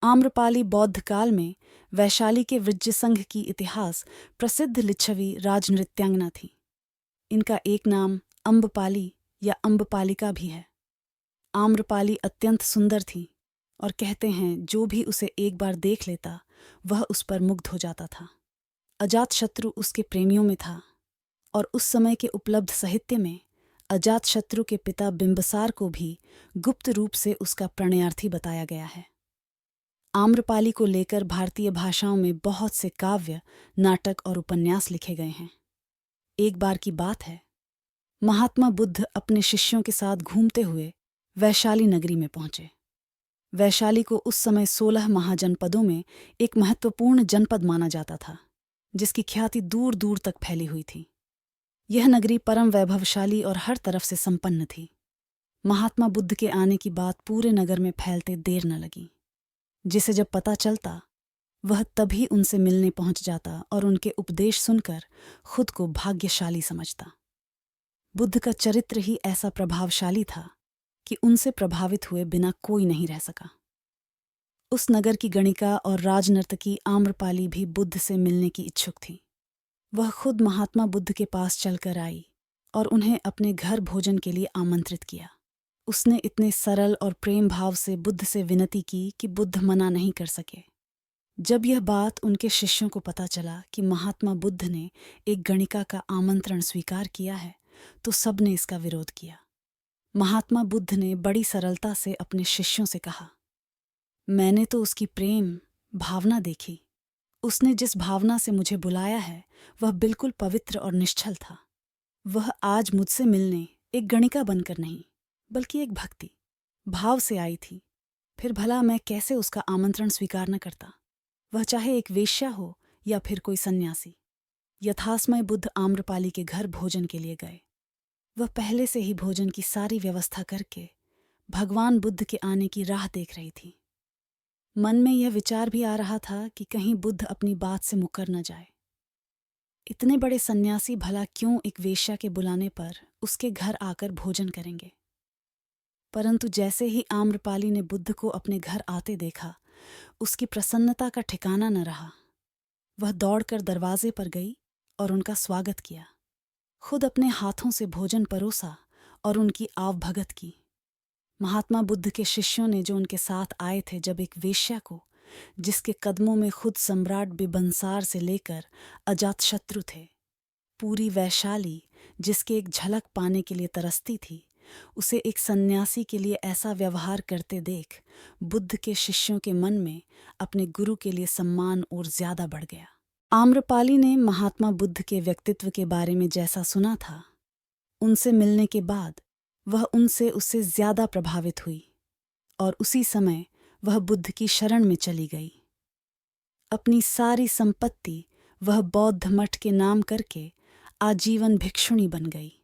आम्रपाली बौद्ध काल में वैशाली के वृज्य संघ की इतिहास प्रसिद्ध लिच्छवी राजनृत्यांगना थी। इनका एक नाम अम्बपाली या अम्बपालिका भी है। आम्रपाली अत्यंत सुंदर थी और कहते हैं जो भी उसे एक बार देख लेता वह उस पर मुग्ध हो जाता था। अजातशत्रु उसके प्रेमियों में था और उस समय के उपलब्ध साहित्य में अजातशत्रु के पिता बिंबसार को भी गुप्त रूप से उसका प्रणयार्थी बताया गया है। आम्रपाली को लेकर भारतीय भाषाओं में बहुत से काव्य, नाटक और उपन्यास लिखे गए हैं। एक बार की बात है, महात्मा बुद्ध अपने शिष्यों के साथ घूमते हुए वैशाली नगरी में पहुंचे। वैशाली को उस समय 16 महाजनपदों में एक महत्वपूर्ण जनपद माना जाता था, जिसकी ख्याति दूर दूर तक फैली हुई थी। यह नगरी परम वैभवशाली और हर तरफ से संपन्न थी। महात्मा बुद्ध के आने की बात पूरे नगर में फैलते देर न लगी। जिसे जब पता चलता वह तभी उनसे मिलने पहुंच जाता और उनके उपदेश सुनकर खुद को भाग्यशाली समझता। बुद्ध का चरित्र ही ऐसा प्रभावशाली था कि उनसे प्रभावित हुए बिना कोई नहीं रह सका। उस नगर की गणिका और राजनर्तकी आम्रपाली भी बुद्ध से मिलने की इच्छुक थी। वह खुद महात्मा बुद्ध के पास चलकर आई और उन्हें अपने घर भोजन के लिए आमंत्रित किया। उसने इतने सरल और प्रेम भाव से बुद्ध से विनती की कि बुद्ध मना नहीं कर सके। जब यह बात उनके शिष्यों को पता चला कि महात्मा बुद्ध ने एक गणिका का आमंत्रण स्वीकार किया है, तो सबने इसका विरोध किया। महात्मा बुद्ध ने बड़ी सरलता से अपने शिष्यों से कहा, मैंने तो उसकी प्रेम भावना देखी। उसने जिस भावना से मुझे बुलाया है वह बिल्कुल पवित्र और निश्चल था। वह आज मुझसे मिलने एक गणिका बनकर नहीं, बल्कि एक भक्ति भाव से आई थी। फिर भला मैं कैसे उसका आमंत्रण स्वीकार न करता, वह चाहे एक वेश्या हो या फिर कोई सन्यासी। यथासमय बुद्ध आम्रपाली के घर भोजन के लिए गए। वह पहले से ही भोजन की सारी व्यवस्था करके भगवान बुद्ध के आने की राह देख रही थी। मन में यह विचार भी आ रहा था कि कहीं बुद्ध अपनी बात से मुकर न जाए। इतने बड़े सन्यासी भला क्यों एक वेश्या के बुलाने पर उसके घर आकर भोजन करेंगे। परंतु जैसे ही आम्रपाली ने बुद्ध को अपने घर आते देखा, उसकी प्रसन्नता का ठिकाना न रहा। वह दौड़कर दरवाजे पर गई और उनका स्वागत किया। खुद अपने हाथों से भोजन परोसा और उनकी आवभगत की। महात्मा बुद्ध के शिष्यों ने जो उनके साथ आए थे, जब एक वेश्या को, जिसके कदमों में खुद सम्राट बिंबसार से लेकर अजातशत्रु थे, पूरी वैशाली जिसके एक झलक पाने के लिए तरसती थी, उसे एक सन्यासी के लिए ऐसा व्यवहार करते देख बुद्ध के शिष्यों के मन में अपने गुरु के लिए सम्मान और ज्यादा बढ़ गया। आम्रपाली ने महात्मा बुद्ध के व्यक्तित्व के बारे में जैसा सुना था, उनसे मिलने के बाद वह उनसे उससे ज्यादा प्रभावित हुई और उसी समय वह बुद्ध की शरण में चली गई। अपनी सारी संपत्ति वह बौद्ध मठ के नाम करके आजीवन भिक्षुणी बन गई।